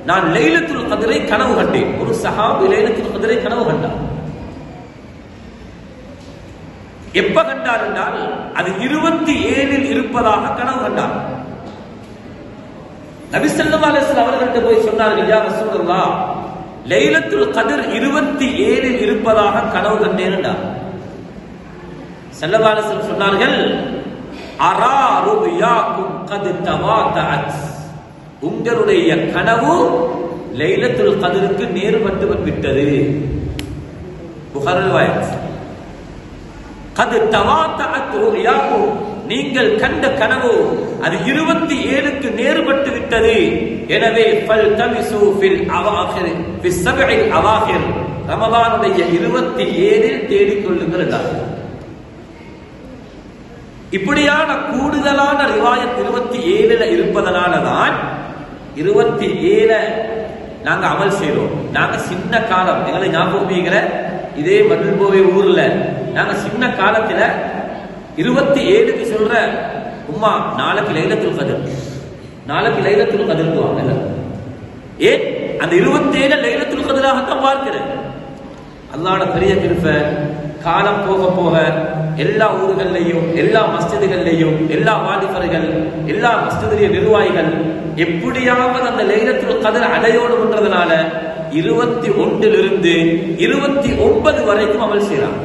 நான் லைலத்துல் கத்ரை கனவு கண்டேன். ஒரு சஹாபி லைலத்துல் கத்ரை கனவு கண்டார். எப்ப கண்டார் என்றால் அது 27 இருப்பதாக கனவு கண்டார். நபி ஸல்லல்லாஹு அலைஹி வஸல்லம் அவர்களிட்ட போய் சொன்னார்கள், யா ரசூலல்லாஹ், லைலத்துல் கத்ர் 27 இருப்பதாக கனவு கண்டேன் என்றார். ஸல்லல்லாஹு அலைஹி வஸல்லம் சொன்னார்கள், அரா ருயாக்கும் கத் தவாதஅத், உங்களுடைய கனவு லைலத்துல் கத்ருக்கு நேர்பட்டு விட்டது. புகாரி ரிவாயத். கத் தவாதஅத் ருயாக்கும், நீங்கள் கண்ட கனவு அது 27க்கு நேர்பட்டு விட்டது. எனவே ஃபல் தமிசு ஃபில் அவாஹிர் ஃபிஸ் ஸப்இல் அவாஹிர், ரமலானுடைய 27 தேடிக் கொள்ளுங்கள் என்றார்கள். இப்படியான கூடுதலான ரிவாயத் 27 இருப்பதனால தான் 27 நாங்க அமல் செய்றோம். நாங்க சின்ன காலம், எங்களை ஞாபகம் இதே மதுபோவை ஊர்ல நாங்க சின்ன காலத்துல 27க்கு சொல்ற, உம்மா நாளைக்கு லைலத்துல் கத்ர், நாளைக்கு லைலத்துல் கத்ர் வாங்க. ஏன் அந்த 27 லைலத்துல் கத்ராகத்தான் பார்க்கிறேன். அல்லாஹ்வோட பெரிய கிருபை, காலம் போக போக எல்லா ஊர்களையும் எல்லா மஸ்ஜிதுகள்லையும் எல்லா வாலிபர்கள் எல்லா மஸ்ஜிதுடைய நிர்வாகிகள் எப்படியாவது அந்த லைலத்துல் கத்ர் அடையோடு பண்றதுனால 21 இருந்து 29 வரைக்கும் அமல் செய்யறாங்க.